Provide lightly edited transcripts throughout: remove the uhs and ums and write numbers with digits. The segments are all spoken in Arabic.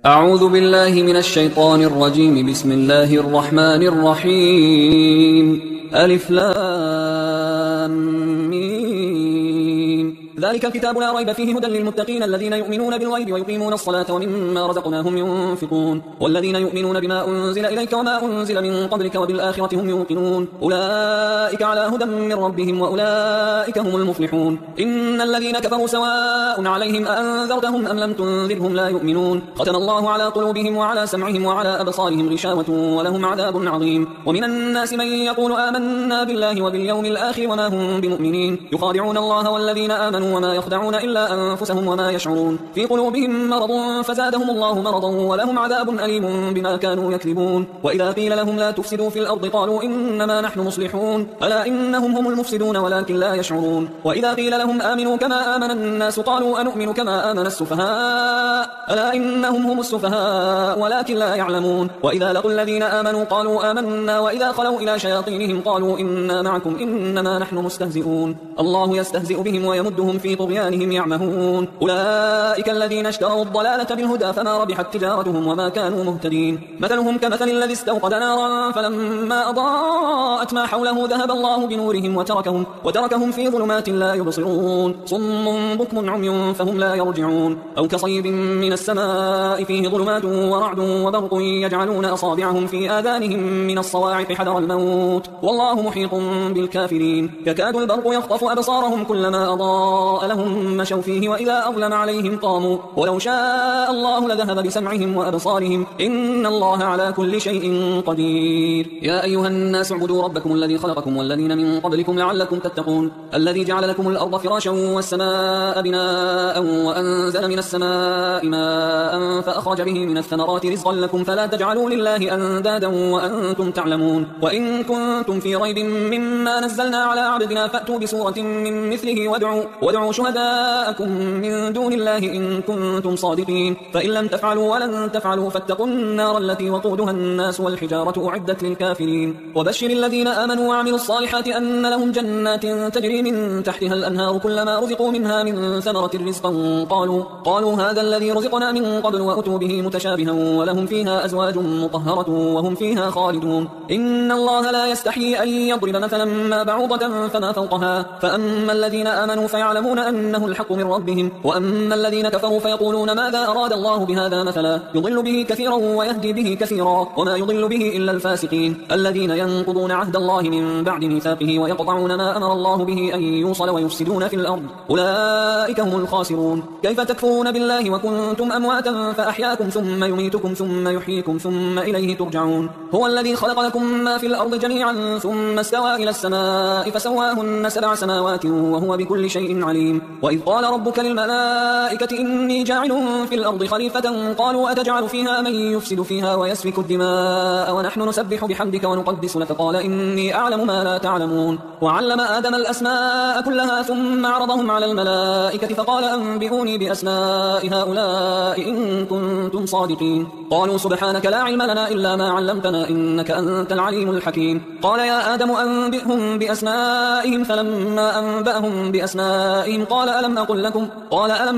أعوذ بالله من الشيطان الرجيم. بسم الله الرحمن الرحيم. ألف لام ميم. ذلك الكتاب لا ريب فيه هدى للمتقين الذين يؤمنون بالغيب ويقيمون الصلاة ومما رزقناهم ينفقون والذين يؤمنون بما أنزل إليك وما أنزل من قبلك وبالآخرة هم يوقنون أولئك على هدى من ربهم وأولئك هم المفلحون. إن الذين كفروا سواء عليهم أأنذرتهم أم لم تنذرهم لا يؤمنون. ختم الله على قلوبهم وعلى سمعهم وعلى أبصارهم غشاوة ولهم عذاب عظيم. ومن الناس من يقول آمنا بالله وباليوم الآخر وما هم بمؤمنين يخادعون الله والذين آمنوا وما يخدعون إلا أنفسهم وما يشعرون. في قلوبهم مرض فزادهم الله مرضا ولهم عذاب أليم بما كانوا يكذبون. وإذا قيل لهم لا تفسدوا في الأرض قالوا إنما نحن مصلحون ألا إنهم هم المفسدون ولكن لا يشعرون. وإذا قيل لهم آمنوا كما آمن الناس قالوا أنؤمن كما آمن السفهاء ألا إنهم هم السفهاء ولكن لا يعلمون. وإذا لقوا الذين آمنوا قالوا آمنا وإذا خلوا إلى شياطينهم قالوا إنا معكم إنما نحن مستهزئون. الله يستهزئ بهم ويمدهم في طغيانهم يعمهون. أولئك الذين اشتروا الضلالة بالهدى فما ربحت تجارتهم وما كانوا مهتدين. مثلهم كمثل الذي استوقد نارا فلما أضاءت ما حوله ذهب الله بنورهم وتركهم في ظلمات لا يبصرون. صم بكم عمي فهم لا يرجعون. أو كصيب من السماء فيه ظلمات ورعد وبرق يجعلون أصابعهم في آذانهم من الصواعق حذر الموت والله محيط بالكافرين. يكاد البرق يخطف أبصارهم كلما أضاء لهم مشوا فيه وإذا أظلم عليهم قاموا ولو شاء الله لذهب بسمعهم وأبصارهم إن الله على كل شيء قدير. يا أيها الناس اعبدوا ربكم الذي خلقكم والذين من قبلكم لعلكم تتقون الذي جعل لكم الأرض فراشا والسماء بناء وأنزل من السماء ماء فأخرج به من الثمرات رزقا لكم فلا تجعلوا لله أندادا وأنتم تعلمون. وإن كنتم في ريب مما نزلنا على عبدنا فأتوا بسورة من مثله وادعوا شهداءكم من دون الله إن كنتم صادقين فإن لم تفعلوا ولن تفعلوا فاتقوا النار التي وقودها الناس والحجارة أعدت للكافرين. وبشر الذين آمنوا وعملوا الصالحات أن لهم جنات تجري من تحتها الأنهار كلما رزقوا منها من ثمرة رزقا قالوا هذا الذي رزقنا من قبل وأتوا به متشابها ولهم فيها أزواج مطهرة وهم فيها خالدون. إن الله لا يستحيي أن يضرب مثلا ما بعوضة فما فوقها فأما الذين آمنوا فيعلمون أنه الحق من ربهم وأما الذين كفروا فيقولون ماذا أراد الله بهذا مثلا يضل به كثيرا ويهدي به كثيرا وما يضل به إلا الفاسقين الذين ينقضون عهد الله من بعد ميثاقه ويقطعون ما أمر الله به أن يوصل ويفسدون في الأرض أولئك هم الخاسرون. كيف تكفرون بالله وكنتم أمواتا فأحياكم ثم يميتكم ثم يحييكم ثم إليه ترجعون. هو الذي خلق لكم ما في الأرض جميعا ثم استوى إلى السماء فسواهن 7 سماوات وهو بكل شيء عليم. وإذ قال ربك للملائكة إني جاعل في الأرض خليفة قالوا أتجعل فيها من يفسد فيها ويسفك الدماء ونحن نسبح بحمدك ونقدس لك قال إني أعلم ما لا تعلمون. وعلم آدم الأسماء كلها ثم عرضهم على الملائكة فقال أنبئوني بأسماء هؤلاء إن كنتم صادقين. قالوا سبحانك لا علم لنا إلا ما علمتنا إنك أنت العليم الحكيم. قال يا آدم أنبئهم بأسمائهم فلما أنبأهم بأسمائهم قال ألم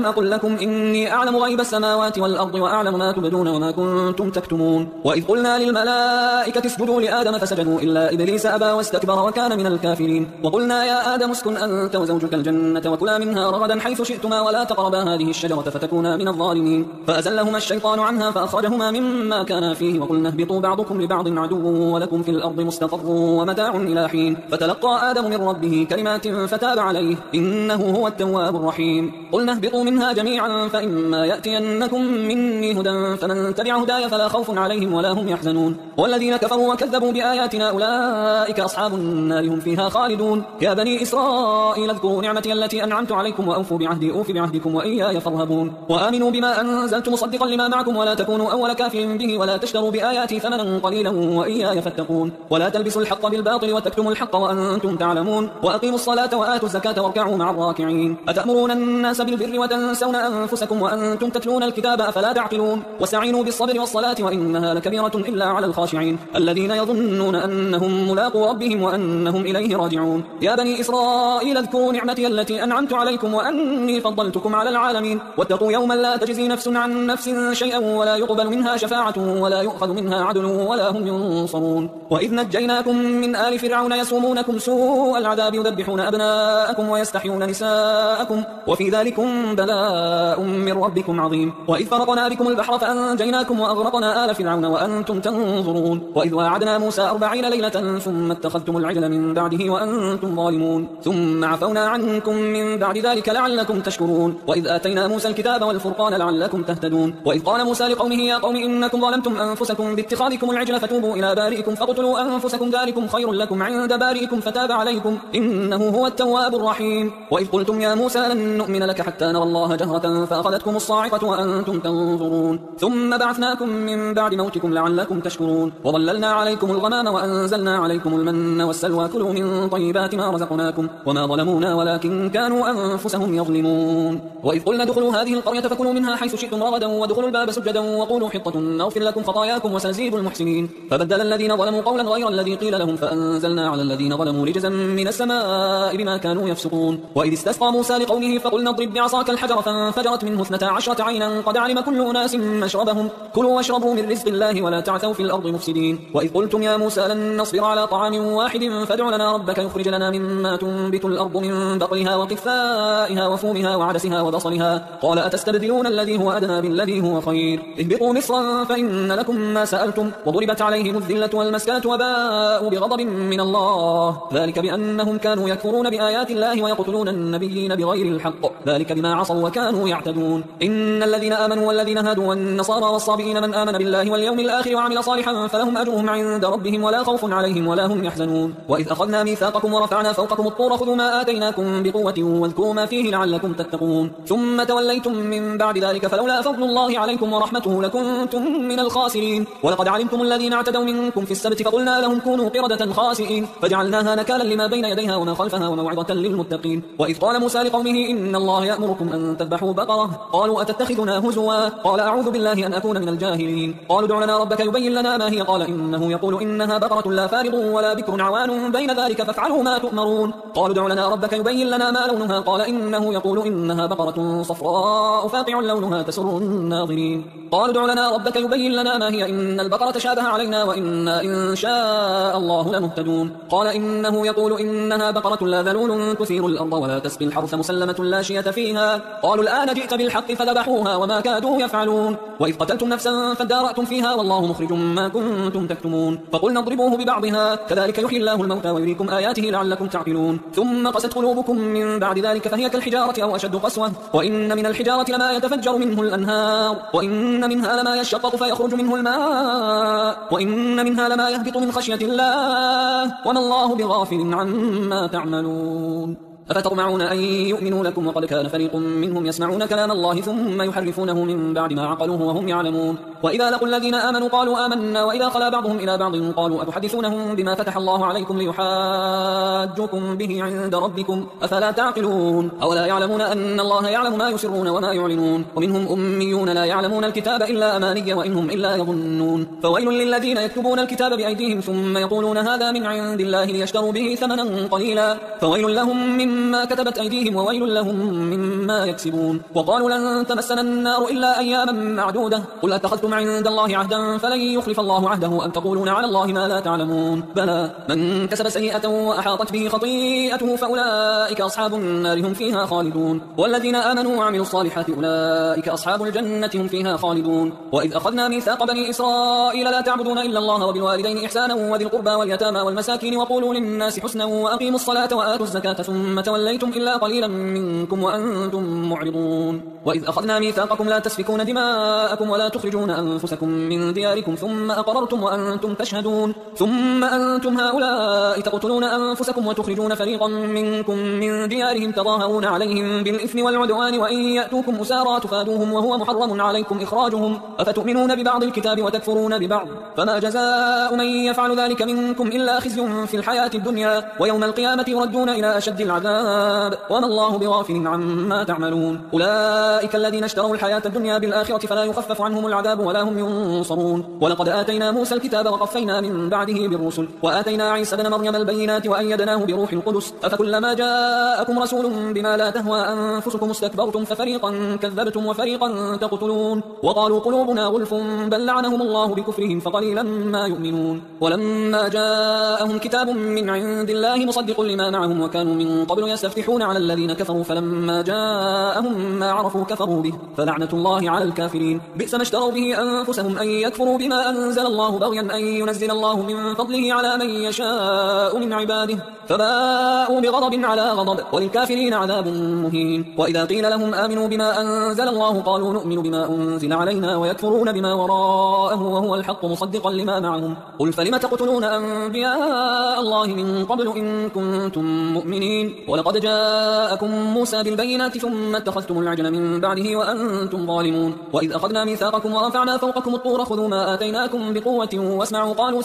أقل لكم إني أعلم غيب السماوات والأرض وأعلم ما تبدون وما كنتم تكتمون. وإذ قلنا للملائكة اسجدوا لآدم فسجدوا إلا إبليس أبى واستكبر وكان من الكافرين. وقلنا يا آدم اسكن أنت وزوجك الجنة وكلا منها رغدا حيث شئتما ولا تقربا هذه الشجرة فتكونا من الظالمين. فأزلهما الشيطان عنها فأخرجهما مما كانا فيه وقلنا اهبطوا بعضكم لبعض عدو ولكم في الأرض مستقر ومتاع إلى حين. فتلقى آدم من ربه كلمات فتاب عليه إنه هو التواب الرحيم. قلنا اهبطوا منها جميعا فإما يأتينكم مني هدى فمن تبع هداي فلا خوف عليهم ولا هم يحزنون. والذين كفروا وكذبوا بآياتنا أولئك أصحاب النار هم فيها خالدون. يا بني إسرائيل اذكروا نعمتي التي أنعمت عليكم وأوفوا بعهدي أوف بعهدكم وإياي فارهبون. وآمنوا بما أنزلت مصدقا لما معكم ولا تكونوا أول كافر به ولا تشتروا بآياتي ثمنا قليلا وإياي فاتقون. ولا تلبسوا الحق بالباطل وتكتموا الحق وأنتم تعلمون. وأقيموا الصلاة وآتوا الزكاة واركعوا مع الراكعين راكعين أتأمرون الناس بالبر وتنسون أنفسكم وأنتم تتلون الكتاب أفلا تعقلون واستعينوا بالصبر والصلاة وإنها لكبيرة إلا على الخاشعين الذين يظنون أنهم ملاقو ربهم وأنهم إليه راجعون يا بني إسرائيل اذكروا نعمتي التي أنعمت عليكم وأني فضلتكم على العالمين واتقوا يوما لا تجزي نفس عن نفس شيئا ولا يقبل منها شفاعة ولا يؤخذ منها عدل ولا هم ينصرون وإذ نجيناكم من آل فرعون يسومونكم سوء العذاب يذبحون أبناءكم ويستحيون نساءكم وفي ذلكم بلاء من ربكم عظيم وإذ فرقنا بكم البحر فأنجيناكم وأغرقنا آل فرعون وأنتم تنظرون وإذ واعدنا موسى 40 ليلة ثم اتخذتم العجل من بعده وأنتم ظالمون ثم عفونا عنكم من بعد ذلك لعلكم تشكرون وإذ آتينا موسى الكتاب والفرقان لعلكم تهتدون وإذ قال موسى لقومه يا قوم إنكم ظلمتم أنفسكم باتخاذكم العجل فتوبوا إلى بارئكم فاقتلوا أنفسكم ذلكم خير لكم عند بارئكم فتاب عليكم إنه هو التواب الرحيم وإذ قلتم يا موسى لن نؤمن لك حتى نرى الله جهرة فأخذتكم الصاعقة وأنتم تنظرون ثم بعثناكم من بعد موتكم لعلكم تشكرون وظللنا عليكم الغمام وأنزلنا عليكم المن والسلوى كلوا من طيبات ما رزقناكم وما ظلمونا ولكن كانوا أنفسهم يظلمون وإذ قلنا ادخلوا هذه القرية فكلوا منها حيث شئتم رغدا وادخلوا الباب سجدا وقولوا حطة نغفر لكم خطاياكم وسنزيد المحسنين فبدل الذين ظلموا قولا غير الذي قيل لهم فأنزلنا على الذين ظلموا رجزا من السماء بما كانوا يفسقون وإذ استسقى موسى لقومه فقلنا اضرب بعصاك الحجر فانفجرت منه 12 عينا قد علم كل أناس مشربهم كلوا واشربوا من رزق الله ولا تعثوا في الأرض مفسدين وإذ قلتم يا موسى لن نصبر على طعام واحد فادع لنا ربك يخرج لنا مما تنبت الأرض من بقلها وقثائها وفومها وعدسها وبصلها قال أتستبدلون الذي هو أدنى بالذي هو خير اهبطوا مصرا فإن لكم ما سألتم وضربت عليهم الذلة والمسكنة وباءوا بغضب من الله ذلك بأنهم كانوا يكفرون بآيات الله ويقتلون النبيين بغير الحق ذلك بما عصوا وكانوا يعتدون إن الذين آمنوا والذين هادوا والنصارى والصابئين من آمن بالله واليوم الآخر وعمل صالحا فلهم أجرهم عند ربهم ولا خوف عليهم ولا هم يحزنون وإذ أخذنا ميثاقكم ورفعنا فوقكم الطور خذوا ما آتيناكم بقوة واذكروا ما فيه لعلكم تتقون ثم توليتم من بعد ذلك فلولا فضل الله عليكم ورحمته لكنتم من الخاسرين ولقد علمتم الذين اعتدوا منكم في السبت فقلنا لهم كونوا قردة خاسئين فجعلناها نكالا لما بين يديها وما خلفها وموعظة للمتقين وإذ قال موسى لقومه إن الله يأمركم أن تذبحوا بقرة قالوا أتتخذنا هزوا قال أعوذ بالله أن أكون من الجاهلين قالوا ادع لنا ربك يبين لنا ما هي قال إنه يقول إنها بقرة لا فارض ولا بكر عوان بين ذلك فافعلوا ما تؤمرون قالوا ادع لنا ربك يبين لنا ما لونها قال إنه يقول إنها بقرة صفراء فاقع لونها تسر الناظرين قالوا ادع لنا ربك يبين لنا ما هي إن البقرة تشابه علينا وإنا إن شاء الله لمهتدون قال إنه يقول إنها بقرة لا ذلول تثير الأرض ولا تسقي الحرث مسلمة لا شية فيها قالوا الآن جئت بالحق فذبحوها وما كادوا يفعلون وإذ قتلتم نفسا فادارأتم فيها والله مخرج ما كنتم تكتمون فقلنا اضربوه ببعضها كذلك يحيي الله الموتى ويريكم آياته لعلكم تعقلون ثم قست قلوبكم من بعد ذلك فهي كالحجارة أو أشد قسوة وإن من الحجارة لما يتفجر منه الأنهار وإن منها لما يشقق فيخرج منه الماء وإن منها لما يهبط من خشية الله وما الله بغافل عما تعملون أفتطمعون أن يؤمنوا لكم وقد كان فريق منهم يسمعون كلام الله ثم يحرفونه من بعد ما عقلوه وهم يعلمون وإذا لقوا الذين آمنوا قالوا آمنا وإذا خلا بعضهم إلى بعض قالوا أتحدثونهم بما فتح الله عليكم ليحاجوكم به عند ربكم أفلا تعقلون أولا يعلمون أن الله يعلم ما يسرون وما يعلنون ومنهم أميون لا يعلمون الكتاب إلا أماني وإنهم إلا يظنون فويل للذين يكتبون الكتاب بأيديهم ثم يقولون هذا من عند الله ليشتروا به ثمنا قليلا فويل لهم مما كتبت أيديهم وويل لهم مما يكسبون وقالوا لن تمسنا النار إلا أياما معدودة قل أتخذتم عند الله عهدا فلن يخلف الله عهده أم تقولون على الله ما لا تعلمون بلى من كسب سيئة وأحاطت به خطيئته فأولئك أصحاب النار هم فيها خالدون والذين آمنوا وعملوا الصالحات أولئك أصحاب الجنة هم فيها خالدون وإذ أخذنا ميثاق بني إسرائيل لا تعبدون إلا الله وبالوالدين إحسانا وذي القربى واليتامى والمساكين وقولوا للناس حسنا وأقيموا الصلاة وآتوا الزكاة ثم توليتم إلا قليلا منكم وأنتم معرضون وإذ أخذنا ميثاقكم لا تسفكون دماءكم ولا تخرجون أنفسكم من دياركم ثم أقررتم وأنتم تشهدون ثم أنتم هؤلاء تقتلون أنفسكم وتخرجون فريقا منكم من ديارهم تظاهرون عليهم بالإثم والعدوان وإن يأتوكم أسارى تفادوهم وهو محرم عليكم إخراجهم أفتؤمنون ببعض الكتاب وتكفرون ببعض فما جزاء من يفعل ذلك منكم إلا خزي في الحياة الدنيا ويوم القيامة يردون إلى أشد العذاب وما الله بغافل عما تعملون أولئك الذين اشتروا الحياة الدنيا بالآخرة فلا يخفف عنهم العذاب ولا هم ينصرون ولقد آتينا موسى الكتاب وقفينا من بعده بالرسل وآتينا عيسى بن مريم البينات وأيدناه بروح القدس أفكلما جاءكم رسول بما لا تهوى أنفسكم استكبرتم ففريقا كذبتم وفريقا تقتلون وقالوا قلوبنا غلف بل لعنهم الله بكفرهم فقليلا ما يؤمنون ولما جاءهم كتاب من عند الله مصدق لما معهم وكانوا من قبل يستفتحون على الذين كفروا فلما جاءهم ما عرفوا كفروا به فلعنة الله على الكافرين بئس ما اشتروا به أنفسهم أن يكفروا بما أنزل الله بغيا أن ينزل الله من فضله على من يشاء من عباده فباءوا بغضب على غضب وللكافرين عذاب مهين وإذا قيل لهم آمنوا بما أنزل الله قالوا نؤمن بما أنزل علينا ويكفرون بما وراءه وهو الحق مصدقا لما معهم قل فلم تقتلون أنبياء الله من قبل إن كنتم مؤمنين ولقد جاءكم موسى بالبينات ثم اتخذتم العجل من بعده وأنتم ظالمون وإذ أخذنا ميثاقكم ورفعنا فوقكم الطور خذوا ما آتيناكم بقوة واسمعوا قالوا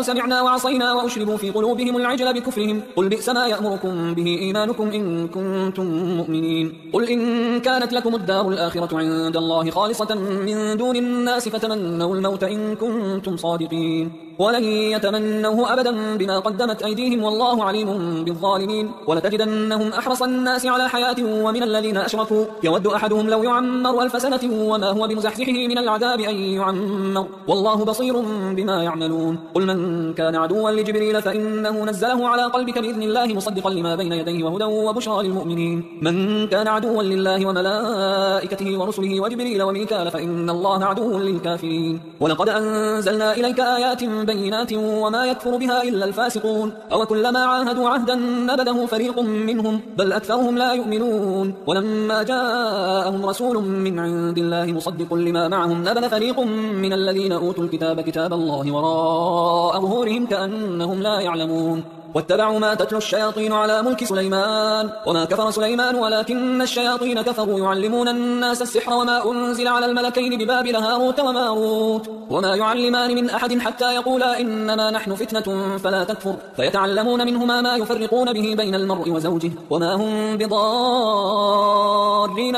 سمعنا وعصينا وأشربوا في قلوبهم العجل بكفرهم قل بئس ما يأمركم به إيمانكم إن كنتم مؤمنين قل إن كانت لكم الدار الآخرة عند الله خالصة من دون الناس فتمنوا الموت إن كنتم صادقين ولن يتمنوه أبدا بما قدمت أيديهم والله عليم بالظالمين ولتجدنهم أحرص الناس على حياة ومن الذين أشركوا يود أحدهم لو يعمر 1000 سنة وما هو بمزحزحه من العذاب أن يعمر والله بصير بما يعملون قل من كان عدوا لجبريل فإنه نزله على قلبك بإذن الله مصدقا لما بين يديه وهدى وبشرى للمؤمنين من كان عدوا لله وملائكته ورسله وجبريل وميكال فإن الله عدو للكافرين ولقد أنزلنا إليك آيات بينات وما يكفر بها إلا الفاسقون أو كلما عاهدوا عهدا نبذه فريق منهم بل أكثرهم لا يؤمنون ولما جاءهم رسول من عند الله مصدق لما معهم نبذ فريق من الذين أوتوا الكتاب كتاب الله وراء ظهورهم كأنهم لا يعلمون واتبعوا ما تتلو الشياطين على ملك سليمان وما كفر سليمان ولكن الشياطين كفروا يعلمون الناس السحر وما أنزل على الملكين ببابل هاروت وماروت وما يعلمان من أحد حتى يقولا إنما نحن فتنة فلا تكفر فيتعلمون منهما ما يفرقون به بين المرء وزوجه وما هم بضارين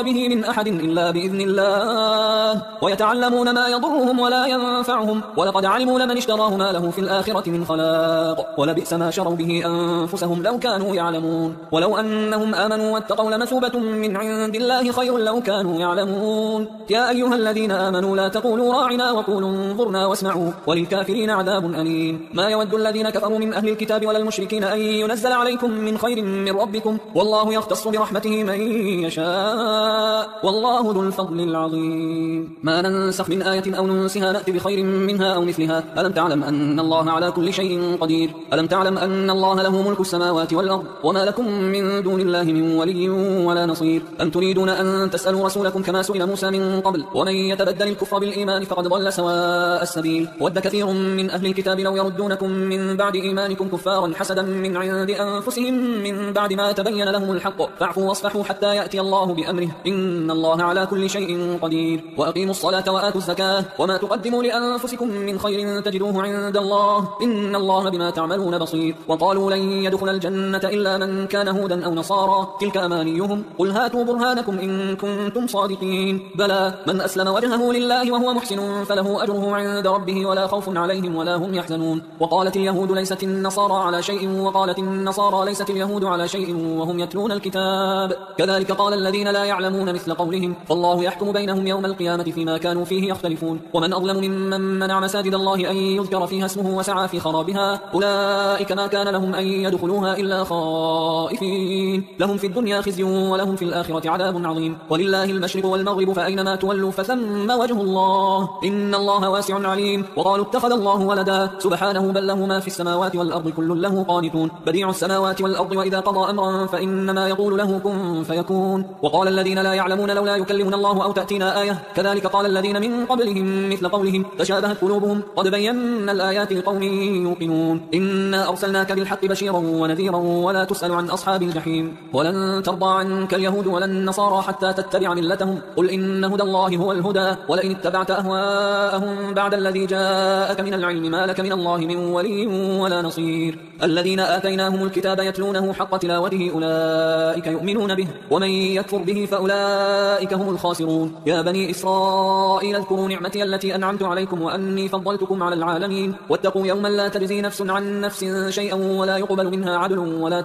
به من أحد إلا بإذن الله ويتعلمون ما يضرهم ولا ينفعهم ولقد علموا لمن اشتراه ما له في الآخرة من خلاق ولبئس ما شروا به أنفسهم لو كانوا يعلمون ولو أنهم آمنوا واتقوا لمثوبة من عند الله خير لو كانوا يعلمون يا أيها الذين آمنوا لا تقولوا راعنا وقولوا انظرنا واسمعوا وللكافرين عذاب أليم ما يود الذين كفروا من أهل الكتاب ولا المشركين أن ينزل عليكم من خير من ربكم والله يختص برحمته من يشاء والله ذو الفضل العظيم ما ننسخ من آية أو ننسها نأتي بخير منها أو مثلها ألم تعلم أن الله على كل شيء قدير ألم تعلم أن الله له ملك السماوات والأرض وما لكم من دون الله من ولي ولا نصير أم تريدون أن تسألوا رسولكم كما سئل موسى من قبل ومن يتبدل الكفر بالإيمان فقد ضل سواء السبيل ود كثير من أهل الكتاب لو يردونكم من بعد إيمانكم كفارا حسدا من عند أنفسهم من بعد ما تبين لهم الحق فاعفوا واصفحوا حتى يأتي الله بأمره إن الله على كل شيء قدير وأقيموا الصلاة وآتوا الزكاة وما تقدموا لأنفسكم من خير تجدوه عند الله إن الله بما تعملون بصير وقالوا لن يدخل الجنة إلا من كان هودا أو نصارى تلك أمانيهم قل هاتوا برهانكم إن كنتم صادقين بلى من أسلم وجهه لله وهو محسن فله أجره عند ربه ولا خوف عليهم ولا هم يحزنون وقالت اليهود ليست النصارى على شيء وقالت النصارى ليست اليهود على شيء وهم يتلون الكتاب كذلك قال الذين لا يعلمون مثل قولهم فالله يحكم بينهم يوم القيامة فيما كانوا فيه يختلفون ومن أظلم ممن منع مساجد الله أن يذكر فيها اسمه وسعى في خرابها أولئك ما كان لهم أن يدخلوها إلا خائفين لهم في الدنيا خزي ولهم في الآخرة عذاب عظيم ولله المشرق والمغرب فأينما تولوا فثم وجه الله إن الله واسع عليم وقالوا اتخذ الله ولدا سبحانه بل له ما في السماوات والأرض كل له قانتون بديع السماوات والأرض وإذا قضى أمرا فإنما يقول له كن فيكون وقال الذين لا يعلمون لولا يكلمنا الله أو تأتينا آية كذلك قال الذين من قبلهم مثل قولهم تشابهت قلوبهم قد بينا الآيات لقوم يوقنون إنا أرسلناك بالحق بشيرا ونذيرا ولا تسأل عن أصحاب الجحيم ولن ترضى عنك اليهود ولا النصارى حتى تتبع ملتهم قل إن هدى الله هو الهدى ولئن اتبعت أهواءهم بعد الذي جاءك من العلم ما لك من الله من ولي ولا نصير الذين آتيناهم الكتاب يتلونه حق تلاوته أولئك يؤمنون به ومن يكفر به فأولئك هم الخاسرون يا بني إسرائيل اذكروا نعمتي التي أنعمت عليكم وأني فضلتكم على العالمين واتقوا يوما لا تجزي نفس عن نفس شيئا ولا يقبل منها عدل ولا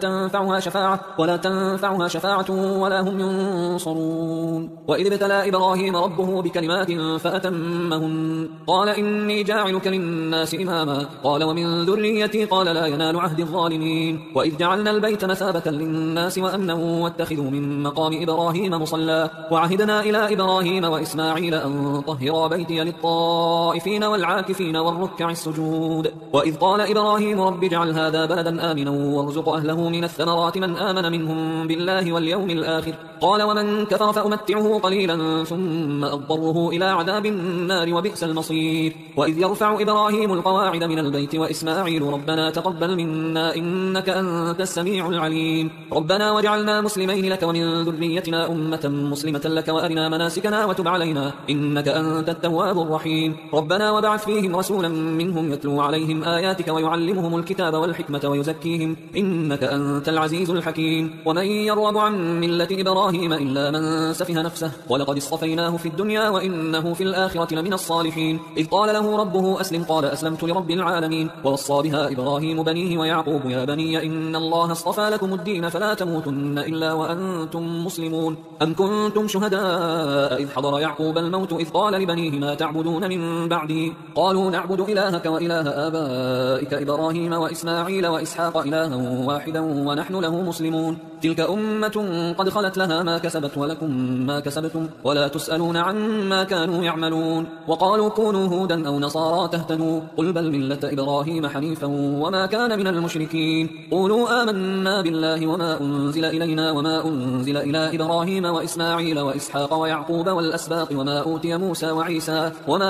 تنفعها شفاعة ولا هم ينصرون وإذ ابتلى إبراهيم ربه بكلمات فأتمهن قال إني جاعلك للناس إماما قال ومن ذريتي قال لا ينال عهد الظالمين وإذ جعلنا البيت مثابة للناس وأمنا واتخذوا من مقام إبراهيم مصلى وعهدنا إلى إبراهيم وإسماعيل أن طهرا بيتي للطائفين والعاكفين والركع السجود وإذ قال إبراهيم رب اجعل هذا بلدا آمنا وارزق أهله من الثمرات من آمن منهم بالله واليوم الآخر قال ومن كفر فأمتعه قليلا ثم أضطره إلى عذاب النار وبئس المصير وإذ يرفع إبراهيم القواعد من البيت وإسماعيل ربنا تقبل منا إنك أنت السميع العليم ربنا وجعلنا مسلمين لك ومن ذريتنا أمة مسلمة لك وأرنا مناسكنا وتب علينا إنك أنت التواب الرحيم ربنا وبعث فيهم رسولا منهم يتلو عليهم آياتك ويعلمهم الكتاب والحكمة ويزكيهم إنك أنت العزيز الحكيم ومن يرغب عن ملة إبراهيم إلا من سفه نفسه ولقد اصطفيناه في الدنيا وإنه في الآخرة لمن الصالحين إذ قال له ربه أسلم قال أسلمت لرب العالمين ووصى بها إبراهيم بنيه ويعقوب يا بني إن الله اصطفى لكم الدين فلا تموتن إلا وأنتم مسلمون أم كنتم شهداء إذ حضر يعقوب الموت إذ قال لبنيه ما تعبدون من بعدي قالوا نعبد إلهك وإله آبائك إبراهيم وإسماعيل وإسحاق إلها واحدا ونحن له مسلمون تلك أمة قد خلت لها ما كسبت ولكم ما كسبتم ولا تسألون عما كانوا يعملون وقالوا كونوا هودا أو نصارى تهتدوا قل بل ملة إبراهيم حنيفا وما كان من المشركين قولوا آمنا بالله وما أنزل إلينا وما أنزل إلى إبراهيم وإسماعيل وإسحاق ويعقوب والأسباط وما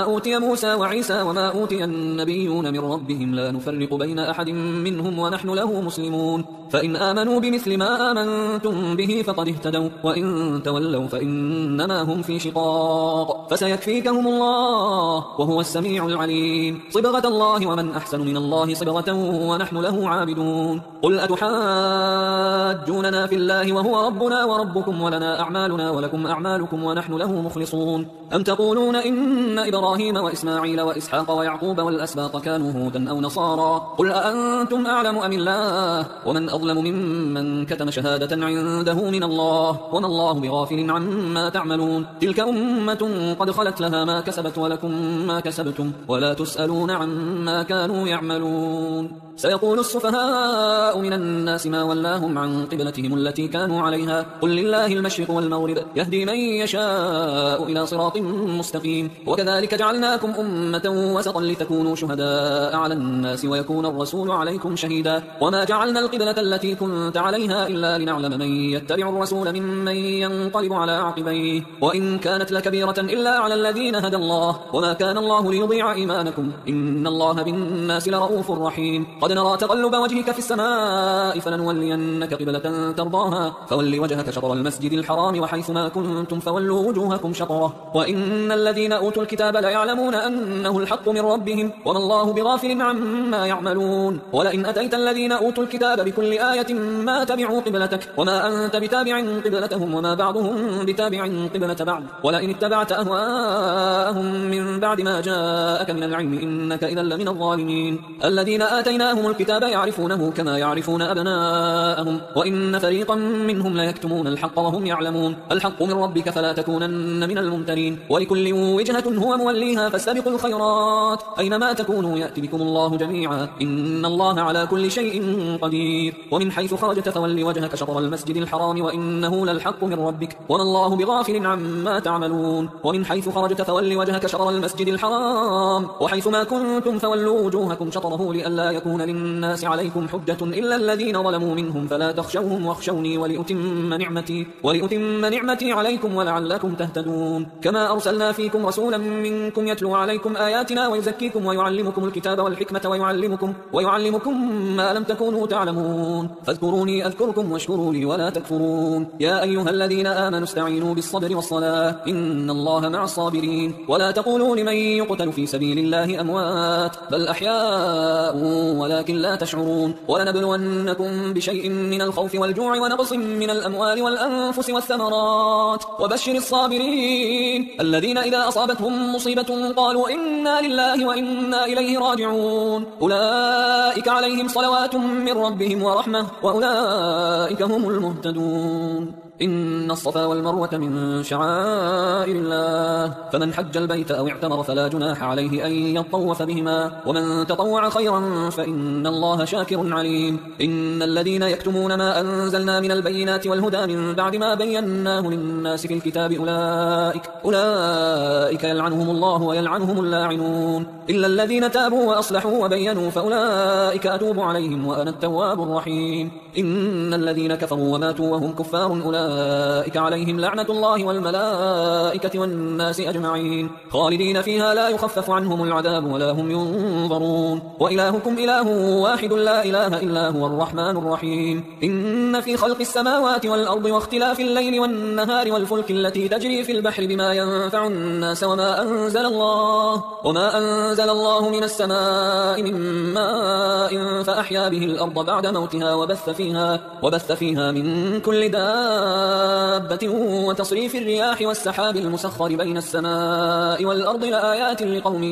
أوتي موسى وعيسى وما أوتي النبيون من ربهم لا نفرق بين أحد منهم ونحن له مسلمون فإن آمنوا بمثل ما آمنتم به فقد اهتدوا وإن تولوا فإنما هم في شقاق فسيكفيكهم الله وهو السميع العليم صبغة الله ومن أحسن من الله صبغة ونحن له عابدون قل أتحاجوننا في الله وهو ربنا وربكم ولنا أعمالنا ولكم أعمالكم ونحن له مخلصون أم تقولون إن إبراهيم وإسماعيل وإسحاق ويعقوب والأسباط كانوا هودا أو نصارى قل أأنتم أعلم أم الله ومن أظلم ممن كتم شهادة عنده من الله وما الله بغافل عما تعملون تلك أمة قد خلت لها ما كسبت ولكم ما كسبتم ولا تسألون عما كانوا يعملون سيقول السفهاء من الناس ما ولاهم عن قبلتهم التي كانوا عليها قل لله المشرق والمغرب يهدي من يشاء إلى صراط مستقيم وكذلك جعلناكم أمة وسطا لتكونوا شهداء على الناس ويكون الرسول عليكم شهيدا وما جعلنا القبلة التي كنت عليها إلا لنعلم من يتبع الرسول ممن ينقلب على عقبيه وإن كانت لكبيرة إلا على الذين هدى الله وما كان الله ليضيع إيمانكم إن الله بالناس لرؤوف رحيم قد نرى تقلب وجهك في السماء فلنولينك قبلة ترضاها فول وجهك شطر المسجد الحرام وحيث ما كنتم فولوا وجوهكم شطره وإن الذين أوتوا الكتاب ليعلمون أنه الحق من ربهم وما الله بغافل عما يعملون ولئن أتيت الذين أوتوا الكتاب بكل آية ما تبعوا قبلتك وما أنت بتابع قبلتهم وما بعضهم بتابع قبلة بعض، ولئن اتبعت أهواءهم من بعد ما جاءك من العلم إنك إذا لمن الظالمين. الذين آتيناهم الكتاب يعرفونه كما يعرفون أبناءهم وإن فريقا منهم ليكتمون الحق وهم يعلمون. الحق من ربك فلا تكونن من الممترين. ولكل وجهة هو موليها فاستبقوا الخيرات أينما تكونوا يأتي بكم الله جميعا إن الله على كل شيء قدير. ومن حيث خرجت فول وجهك شطر المسجد الحرام وإنه للحق من ربك وما الله بغافل عما تعملون. ومن حيث خرجت فول وجهك شطر المسجد الحرام وحيث ما كنتم فولوا وجوهكم شطره لئلا يكون للناس عليكم حجة إلا الذين ظلموا منهم فلا تخشوهم واخشوني ولأتم نعمتي عليكم ولعلكم تهتدون. كما أرسلنا فيكم رسولا منكم يتلو عليكم آياتنا ويزكيكم ويعلمكم الكتاب والحكمة ويعلمكم ما لم تكونوا تعلمون. فاذكروني أذكركم واشكروا لي ولا تكفرون. يا أيها الذين آمنوا استعينوا بالصبر والصلاة إن الله مع الصابرين. ولا تقولوا لمن يقتل في سبيل الله أموات بل أحياء ولكن لا تشعرون. ولنبلونكم بشيء من الخوف والجوع ونقص من الأموال والأنفس والثمرات وبشر الصابرين الذين إذا أصابتهم مصيبة قالوا إنا لله وإنا إليه راجعون. أولئك عليهم صلوات من ربهم ورحمة وأولئك هم المهتدون. إن الصفا والمروة من شعائر الله فمن حج البيت أو اعتمر فلا جناح عليه أن يطوف بهما ومن تطوع خيرا فإن الله شاكر عليم. إن الذين يكتمون ما أنزلنا من البينات والهدى من بعد ما بيناه للناس في الكتاب أولئك يلعنهم الله ويلعنهم اللاعنون إلا الذين تابوا وأصلحوا وبينوا فأولئك أتوب عليهم وأنا التواب الرحيم. إن الذين كفروا وماتوا وهم كفار أولئك عليهم لعنة الله والملائكة والناس أجمعين خالدين فيها لا يخفف عنهم العذاب ولا هم ينظرون. وإلهكم إله واحد لا إله إلا هو الرحمن الرحيم. إن في خلق السماوات والأرض واختلاف الليل والنهار والفلك التي تجري في البحر بما ينفع الناس وما أنزل الله من السماء من ماء فأحيا به الأرض بعد موتها وبث فيها من كل دابة وتصريف الرياح والسحاب المسخر بين السماء والأرض لآيات لقوم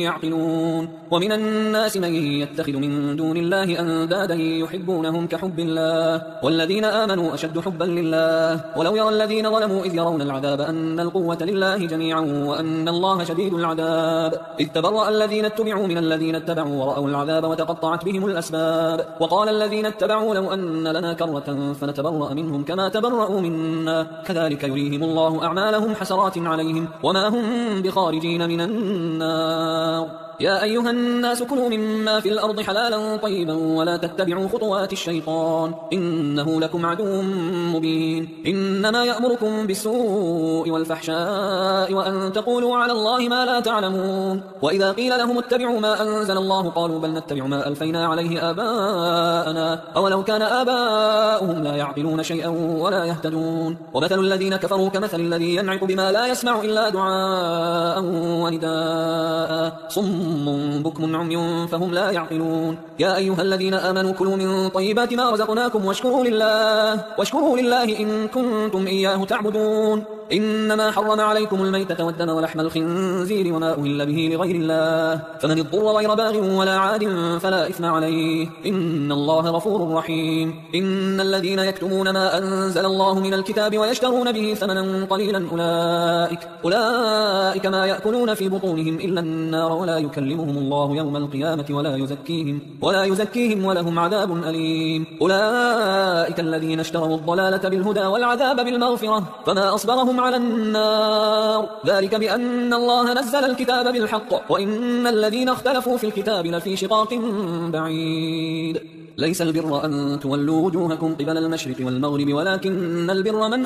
يعقلون. ومن الناس من يتخذ من دون الله أندادا يحبونهم كحب الله والذين آمنوا أشد حبا لله ولو يرى الذين ظلموا إذ يرون العذاب أن القوة لله جميعا وأن الله شديد العذاب. إذ تبرأ الذين اتبعوا من الذين اتبعوا ورأوا العذاب وتقطعت بهم الأسباب. وقال الذين اتبعوا لو أن لنا كرة فنتبرأ منهم كما تبرأوا منا كذلك يريهم الله أعمالهم حسرات عليهم وما هم بخارجين من النار. يا أيها الناس كلوا مما في الأرض حلالا طيبا ولا تتبعوا خطوات الشيطان إنه لكم عدو مبين. إنما يأمركم بالسوء والفحشاء وأن تقولوا على الله ما لا تعلمون. وإذا قيل لهم اتبعوا ما أنزل الله قالوا بل نتبع ما ألفينا عليه آباءنا أولو كان آباؤهم لا يعقلون شيئا ولا يهتدون. ومثل الذين كفروا كمثل الذي ينعق بما لا يسمع إلا دعاء ونداء صم بكم عمي فهم لا يعقلون. يا أيها الذين آمنوا كلوا من طيبات ما رزقناكم واشكروا لله إن كنتم إياه تعبدون. إنما حرم عليكم الميتة والدم ولحم الخنزير وما أهل به لغير الله فمن اضطر غير باغ ولا عاد فلا إثم عليه إن الله غفور رحيم. إن الذين يكتمون ما أنزل الله من الكتاب ويشترون به ثمنا قليلا أولئك ما يأكلون في بطونهم إلا النار ولا يكلمهم الله يوم القيامة ولا يزكيهم ولهم عذاب أليم. أولئك الذين اشتروا الضلالة بالهدى والعذاب بالمغفرة فما أصبرهم على النار ذلك بأن الله نزل الكتاب بالحق وإن الذين اختلفوا في الكتاب لفي شقاق بعيد. ليس البر أن تولوا وجوهكم قبل المشرق والمغرب ولكن البر من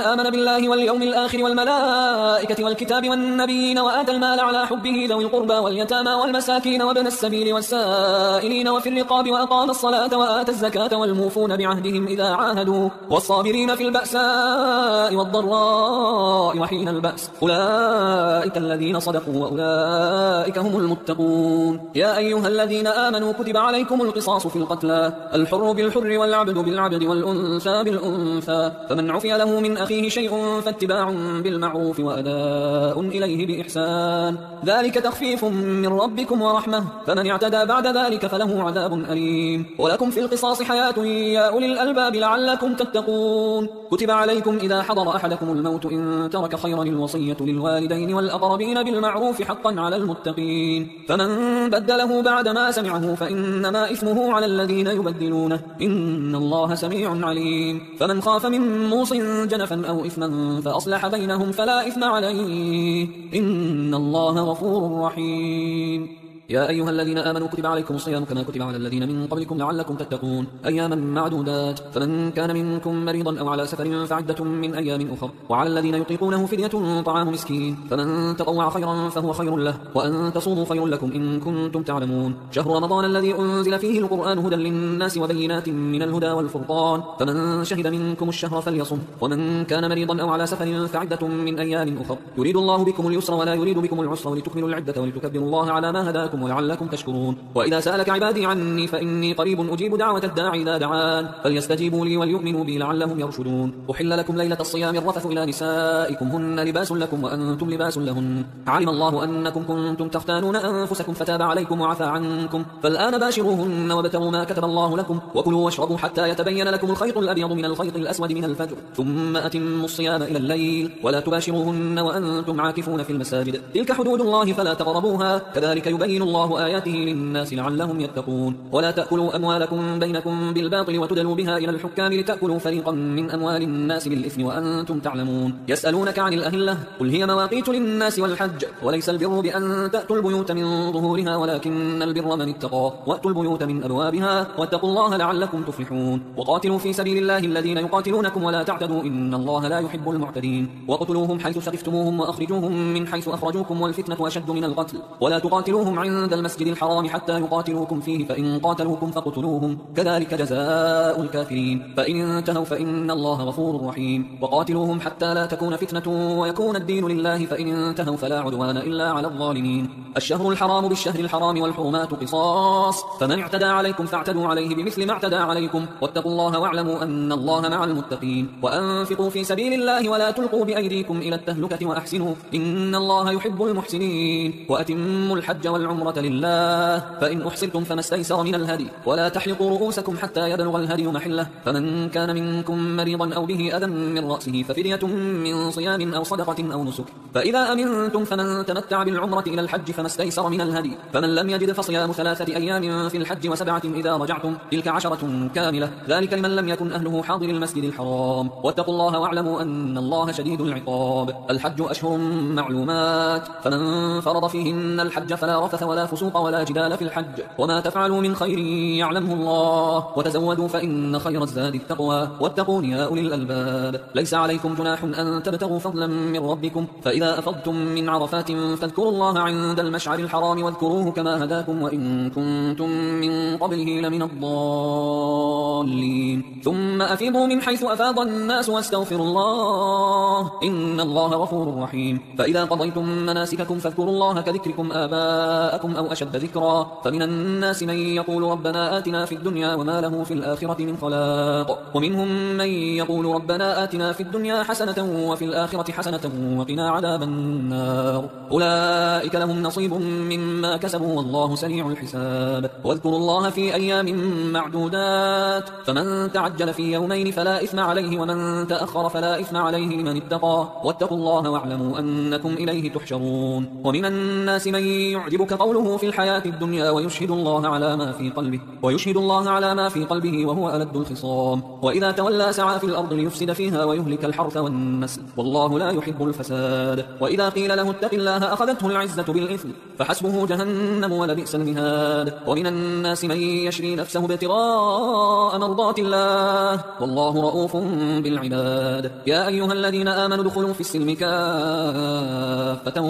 آمن بالله واليوم الآخر والملائكة والكتاب والنبيين وآتى المال على حبه ذوي القربى واليتامى والمساكين وابن السبيل والسائلين وفي الرقاب وأقام الصلاة وآتى الزكاة والموفون بعهدهم إذا عاهدوا والصابرين في البأساء والضراء وحين البأس أولئك الذين صدقوا وأولئك هم المتقون. يا أيها الذين الذين آمنوا كتب عليكم القصاص في القتلى الحر بالحر والعبد بالعبد والأنثى بالأنثى فمن عفي له من أخيه شيء فاتباع بالمعروف وأداء إليه بإحسان ذلك تخفيف من ربكم ورحمة فمن اعتدى بعد ذلك فله عذاب أليم ولكم في القصاص حياة يا أولي الألباب لعلكم تتقون كتب عليكم إذا حضر أحدكم الموت إن ترك خيرا الوصية للوالدين والأقربين بالمعروف حقا على المتقين فمن بدله بعد ما سمعه فإنما إثمه على الذين يبدلونه إن الله سميع عليم فمن خاف من موص جنفا أو إثما فأصلح بينهم فلا إثم عليه إن الله غفور رحيم يا أيها الذين آمنوا كتب عليكم الصيام كما كتب على الذين من قبلكم لعلكم تتقون أياما معدودات فمن كان منكم مريضا أو على سفر فعدة من أيام أخر وعلى الذين يطيقونه فدية طعام مسكين فمن تطوع خيرا فهو خير له وأن تصوموا خير لكم إن كنتم تعلمون شهر رمضان الذي أنزل فيه القرآن هدى للناس وبينات من الهدى والفرقان فمن شهد منكم الشهر فليصم ومن كان مريضا أو على سفر فعدة من أيام أخر يريد الله بكم اليسر ولا يريد بكم العسر ولتكملوا العدة ولتكبروا الله على ما هداكم ولعلكم تشكرون وإذا سألك عبادي عني فإني قريب أجيب دعوة الداعي إذا دعان فليستجيبوا لي وليؤمنوا بي لعلهم يرشدون أحل لكم ليلة الصيام الرفث إلى نسائكم هن لباس لكم وأنتم لباس لهن علم الله أنكم كنتم تختانون أنفسكم فتاب عليكم وعفى عنكم فالآن باشروهن وابتغوا ما كتب الله لكم وكلوا واشربوا حتى يتبين لكم الخيط الأبيض من الخيط الأسود من الفجر ثم أتموا الصيام إلى الليل ولا تباشروهن وأنتم عاكفون في المساجد تلك حدود الله فلا تقربوها كذلك يبين الله آياته للناس لعلهم يتقون ولا تأكلوا أموالكم بينكم بالباطل وتدلوا بها إلى الحكام لتأكلوا فريقا من أموال الناس بالإثم وأنتم تعلمون يسألونك عن الأهلة قل هي مواقيت للناس والحج وليس البر بأن تأتوا البيوت من ظهورها ولكن البر من اتقى وأتوا البيوت من أبوابها واتقوا الله لعلكم تفلحون وقاتلوا في سبيل الله الذين يقاتلونكم ولا تعتدوا إن الله لا يحب المعتدين وقتلوهم حيث ثقفتموهم وأخرجوهم من حيث أخرجوكم والفتنة أشد من القتل ولا تقاتلوهم عند المسجد الحرام حتى يقاتلوكم فيه فإن قاتلوكم فاقتلوهم كذلك جزاء الكافرين فإن انتهوا فإن الله غفور رحيم وقاتلوهم حتى لا تكون فتنة ويكون الدين لله فإن انتهوا فلا عدوان إلا على الظالمين الشهر الحرام بالشهر الحرام والحرمات قصاص فمن اعتدى عليكم فاعتدوا عليه بمثل ما اعتدى عليكم واتقوا الله واعلموا أن الله مع المتقين وأنفقوا في سبيل الله ولا تلقوا بأيديكم إلى التهلكة وأحسنوا إن الله يحب المحسنين وأتموا الحج والعمرة لله فإن أحصرتم فما استيسر من الهدي ولا تحلقوا رؤوسكم حتى يبلغ الهدي محله فمن كان منكم مريضا أو به أذى من رأسه ففدية من صيام أو صدقة أو نسك فإذا أمنتم فمن تمتع بالعمرة إلى الحج فما استيسر من الهدي فمن لم يجد فصيام 3 أيام في الحج و7 إذا رجعتم تلك 10 كاملة ذلك لمن لم يكن أهله حاضر المسجد الحرام واتقوا الله واعلموا أن الله شديد العقاب الحج أشهر معلومات فمن فرض فيهن الحج فلا رفث ولا فسوق ولا جدال في الحج وما تفعلوا من خير يعلمه الله وتزودوا فإن خير الزاد التقوى واتقون يا أولي الألباب ليس عليكم جناح أن تبتغوا فضلا من ربكم فإذا أفضتم من عرفات فاذكروا الله عند المشعر الحرام واذكروه كما هداكم وإن كنتم من قبله لمن الضالين ثم أفيضوا من حيث أفاض الناس واستغفروا الله إن الله غفور رحيم فإذا قضيتم مناسككم فاذكروا الله كذكركم آباءكم أو أشد ذكرا فمن الناس من يقول ربنا آتنا في الدنيا وما له في الآخرة من خلاق ومنهم من يقول ربنا آتنا في الدنيا حسنة وفي الآخرة حسنة وقنا عذاب النار أولئك لهم نصيب مما كسبوا والله سريع الحساب واذكروا الله في أيام معدودات فمن تعجل في يومين فلا إثم عليه ومن تأخر فلا إثم عليه لمن اتقى واتقوا الله واعلموا أنكم إليه تحشرون ومن الناس من يعجبك قوله في الحياة الدنيا ويشهد الله على ما في قلبه وهو ألد الخصام وإذا تولى سعى في الأرض ليفسد فيها ويهلك الحرث والنسل والله لا يحب الفساد وإذا قيل له اتق الله أخذته العزة بالإثم فحسبه جهنم ولبئس المهاد ومن الناس من يشري نفسه ابتغاء مرضات الله والله رؤوف بالعباد يا أيها الذين آمنوا ادخلوا في السلم كافة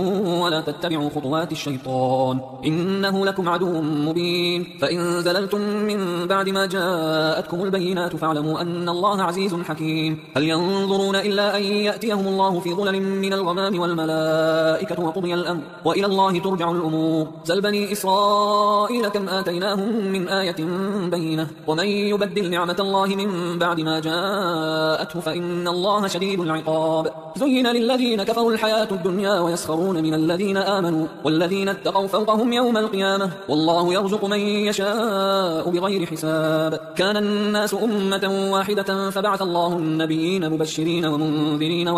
ولا تتبعوا خطوات الشيطان إنه لكم عدو مبين. فإن زللتم من بعد ما جاءتكم البينات فاعلموا أن الله عزيز حكيم. هل ينظرون إلا أن يأتيهم الله في ظلل من الغمام والملائكة وقضي الأمر وإلى الله ترجع الأمور. سل بني إسرائيل كم آتيناهم من آية بينة ومن يبدل نعمة الله من بعد ما جاءته فإن الله شديد العقاب. زين للذين كفروا الحياة الدنيا ويسخرون من الذين آمنوا والذين اتقوا فوقهم يوم القيامة والله يرزق من يشاء بغير حساب. كان الناس أمة واحدة فبعث الله النبيين مبشرين ومنذرين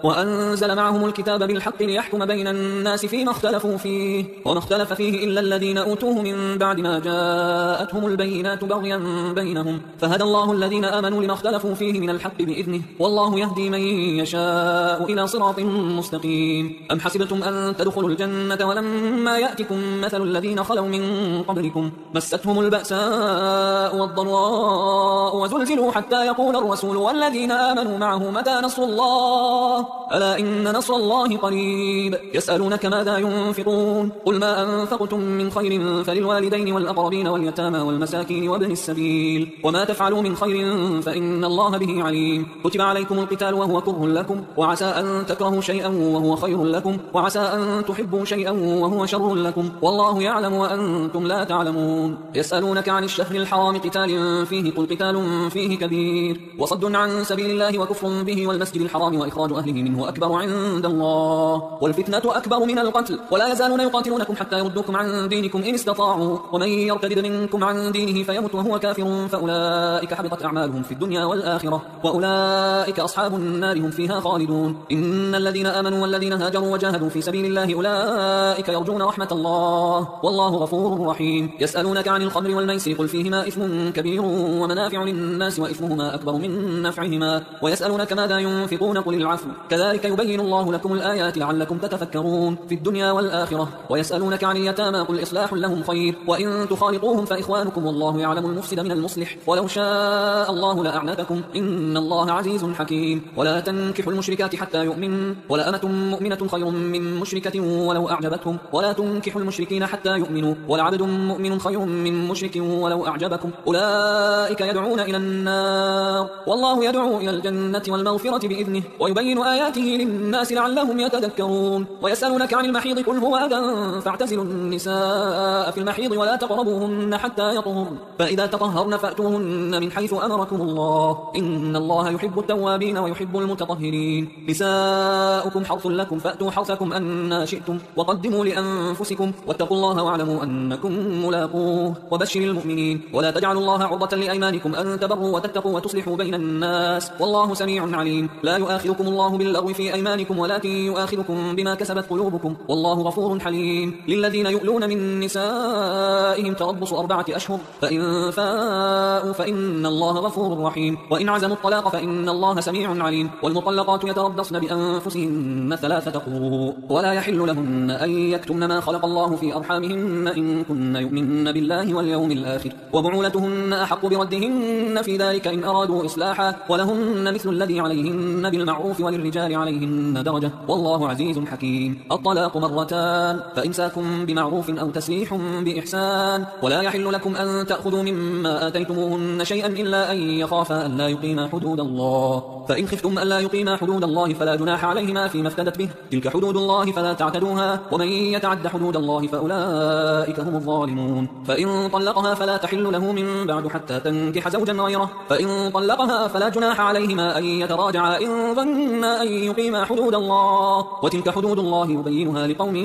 وأنزل معهم الكتاب بالحق ليحكم بين الناس فيما اختلفوا فيه وما اختلف فيه إلا الذين أوتوه من بعد ما جاءتهم البينات بغيا بينهم فهدى الله الذين آمنوا لما اختلفوا فيه من الحق بإذنه والله يهدي من يشاء إلى صراط مستقيم. أم حسبتم أن تدخلوا الجنة ولما يأتكم مثل الذين خلوا من قبلكم مستهم البأساء والضراء وزلزلوا حتى يقول الرسول والذين آمنوا معه متى نصر الله ألا إن نصر الله قريب. يسألونك ماذا ينفقون قل ما أنفقتم من خير فللوالدين والأقربين واليتامى والمساكين وابن السبيل وما تفعلوا من خير فإن الله به عليم. كتب عليكم القتال وهو كره لكم وعسى أن تكرهوا شيئا وهو خير لكم وعسى أن تحبوا شيئا وهو شر لكم والله يعلم وأنتم لا تعلمون. يسألونك عن الشهر الحرام قتال فيه قل قتال فيه كبير وصد عن سبيل الله وكفر به والمسجد الحرام وإخراج أهله منه أكبر عند الله والفتنة أكبر من القتل ولا يزالون يقاتلونكم حتى يردوكم عن دينكم إن استطاعوا ومن يرتد منكم عن دينه فيمت وهو كافر فأولئك حبطت أعمالهم في الدنيا والآخرة وأولئك أصحاب النار هم فيها خالدون. إن الذين آمنوا والذين هاجروا وجاهدوا في سبيل الله أولئك يرجون رحمة الله والله غفور رحيم. يسألونك عن الخمر والميسر قل فيهما إثم كبير ومنافع للناس وإثمهما أكبر من نفعهما ويسألونك ماذا ينفقون قل العفو كذلك يبين الله لكم الآيات لعلكم تتفكرون في الدنيا والآخرة. ويسألونك عن اليتامى قل إصلاح لهم خير وإن تخالطوهم فإخوانكم والله يعلم المفسد من المصلح ولو شاء الله لأعنتكم إن الله عزيز حكيم. ولا تنكحوا المشركات حتى يؤمن ولأمة مؤمنة خير من مشركة ولو أعجبتهم ولا تنكحوا المشركين حتى يؤمنوا ولعبد مؤمن خير من مشرك ولو أعجبكم أولئك يدعون إلى النار والله يدعو إلى الجنة والمغفرة بإذنه ويبين آياته للناس لعلهم يتذكرون. ويسألونك عن المحيض قل هو أذى فاعتزلوا النساء في المحيض ولا تقربوهن حتى يطهرن فإذا تطهرن فأتوهن من حيث أمركم الله إن الله يحب التوابين ويحب المتطهرين. نساؤكم حرث لكم فأتوا حرثكم أن شئتم وقدموا لأنفسكم واتقوا الله واعلموا أنكم ملاقوه وبشر المؤمنين. ولا تجعلوا الله عرضة لأيمانكم أن تبروا وتتقوا وتصلحوا بين الناس والله سميع عليم. لا يؤاخذكم الله باللغو في أيمانكم ولكن يؤاخذكم بما كسبت قلوبكم والله غفور حليم. للذين يؤلون من نسائهم تربص 4 أشهر فإن فاءوا فإن الله غفور رحيم وإن عزموا الطلاق فإن الله سميع عليم. والمطلقات يتربصن بأنفسهن 3 قروء ولا يحل لهن أن يكتمن ما خلق الله في أرحامهن إن كن يؤمن بالله واليوم الآخر وبعولتهن أحق بردهن في ذلك إن أرادوا إصلاحا ولهن مثل الذي عليهن بالمعروف وللرجال عليهن درجة والله عزيز حكيم. الطلاق 2 مرتان فإمساكم بمعروف أو تسريح بإحسان ولا يحل لكم أن تأخذوا مما آتيتموهن شيئا إلا أن يخافا أن لا يقيما حدود الله فإن خفتم أن لا يقيما حدود الله فلا جناح عليهما فيما افتدت به تلك حدود الله فلا تعتدوها ومن يتعد حدود الله فأولئك هم الظالمون. فإن طلقها فلا تحل له من بعد حتى تنكح زوجا غيره فإن طلقها فلا جناح عليهما أن يتراجعا إن ظنا أن يقيما حدود الله وتلك حدود الله يبينها لقوم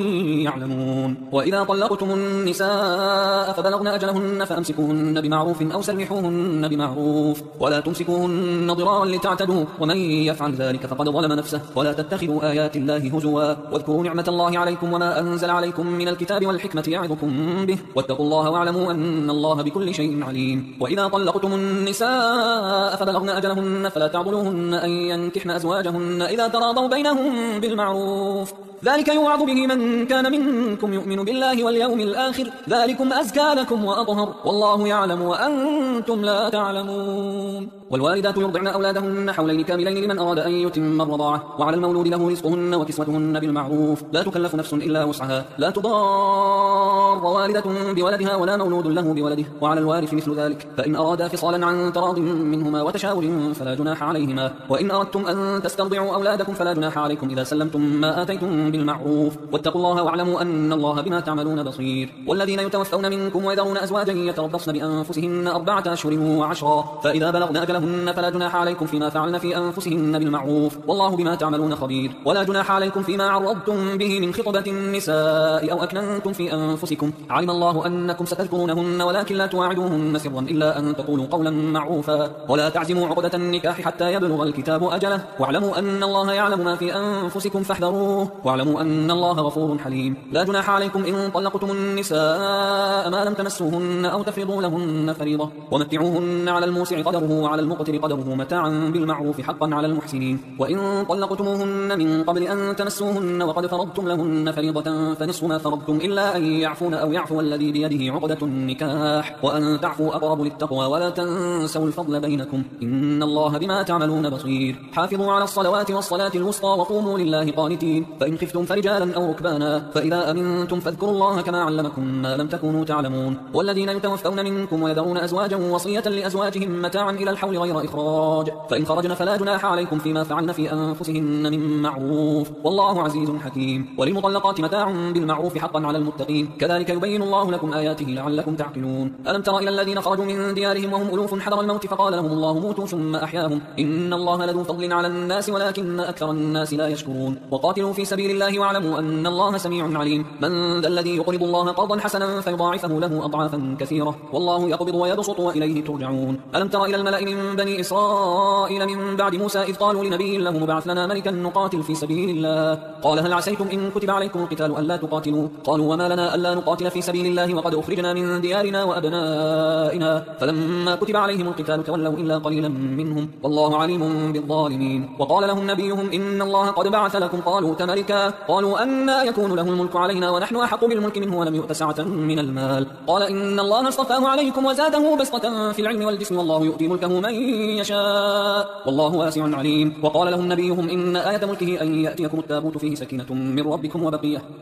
يعلمون. وإذا طلقتم النساء فبلغن أجلهن فأمسكوهن بمعروف أو سرحوهن بمعروف ولا تمسكوهن ضرارا لتعتدوا ومن يفعل ذلك فقد ظلم نفسه. ولا تتخذوا آيات الله هزوا واذكروا نعمة الله عليكم وما أنزل عليكم من الكتاب والحكمة يعظكم به واتقوا الله واعلموا أن الله بكل شيء عليم. وإذا طلقتم النساء فبلغن أجلهن فلا تعضلوهن أن ينكحن أزواجهن إذا تراضوا بينهم بالمعروف ذلك يوعظ به من كان منكم يؤمن بالله واليوم الآخر ذلكم أزكى لكم وأطهر والله يعلم وأنتم لا تعلمون. والوالدات يرضعن أولادهن حولين كاملين لمن أراد أن يتم الرضاعة وعلى المولود له رزقهن وكسوتهن بالمعروف لا تكلف تكلف نفس إلا وسعها لا تضار والدة بولدها ولا مولود له بولده وعلى الوارث مثل ذلك فإن أرادا فصالا عن تراض منهما وتشاور فلا جناح عليهما وإن أردتم أن تسترضعوا أولادكم فلا جناح عليكم إذا سلمتم ما آتيتم بالمعروف واتقوا الله واعلموا أن الله بما تعملون بصير والذين يتوفون منكم ويذرون أزواجا يتربصن بأنفسهن 4 أشهر و10 فإذا بلغن أجلهن فلا جناح عليكم فيما فعلن في أنفسهن بالمعروف والله بما تعملون خبير ولا جناح عليكم فيما عرضتم به من خطبة النساء أو أكننتم في أنفسكم علم الله أنكم ستذكرونهن ولكن لا تواعدوهن سرا إلا أن تقولوا قولا معروفا ولا تعزموا عقدة النكاح حتى يبلغ الكتاب أجله واعلموا أن الله يعلم ما في أنفسكم فاحذروه واعلموا أن الله غفور حليم لا جناح عليكم إن طلقتم النساء ما لم تمسوهن أو تفرضوا لهن فريضة ومتعوهن على الموسع قدره وعلى المقتر قدره متاعا بالمعروف حقا على المحسنين وإن طلقتموهن من قبل أن تمسوهن وقد فرضتم لهن فريضة فنصف ما فرضتم إلا أن يعفون أو يعفو الذي بيده عقدة النكاح وأن تعفوا أقرب للتقوى ولا تنسوا الفضل بينكم إن الله بما تعملون بصير حافظوا على الصلوات والصلاة الوسطى وقوموا لله قانتين فإن خفتم فرجالا أو ركبانا فإذا أمنتم فاذكروا الله كما علمكم ما لم تكونوا تعلمون والذين يتوفون منكم ويذرون أزواجا وصية لأزواجهم متاعا إلى الحول غير إخراج فإن خرجن فلا جناح عليكم فيما فعلن في أنفسهن من معروف والله عزيز حكيم وللمطلقات متاع بالمعروف حقا على المتقين كذلك يبين الله لكم آياته لعلكم تعقلون ألم تر إلى الذين خرجوا من ديارهم وهم ألوف حذر الموت فقال لهم الله موتوا ثم أحياهم إن الله لذو فضل على الناس ولكن أكثر الناس لا يشكرون وقاتلوا في سبيل الله واعلموا أن الله سميع عليم من ذا الذي يقرض الله قرضا حسنا فيضاعفه له أضعافا كثيرة والله يقبض ويبسط وإليه ترجعون ألم تر إلى الملأ من بني إسرائيل من بعد موسى إذ قالوا لنبي له مبعث لنا ملكا نقاتل في سبيل الله قال هل عسيتم إن كتب عليكم القتال ألا تقاتلوا قالوا وما لنا ألا نقاتل في سبيل الله وقد أخرجنا من ديارنا وأبنائنا فلما كتب عليهم القتال تولوا إلا قليلا منهم والله عليم بالظالمين وقال لهم نبيهم إن الله قد بعث لكم طالوت ملكا قالوا أنا يكون له الملك علينا ونحن أحق بالملك منه ولم يؤت سعة من المال قال إن الله اصطفاه عليكم وزاده بسطة في العلم والجسم والله يؤتي ملكه من يشاء والله واسع عليم وقال لهم نبيهم إن آية ملكه أن يأتيكم التابوت فيه سكينة من ربكم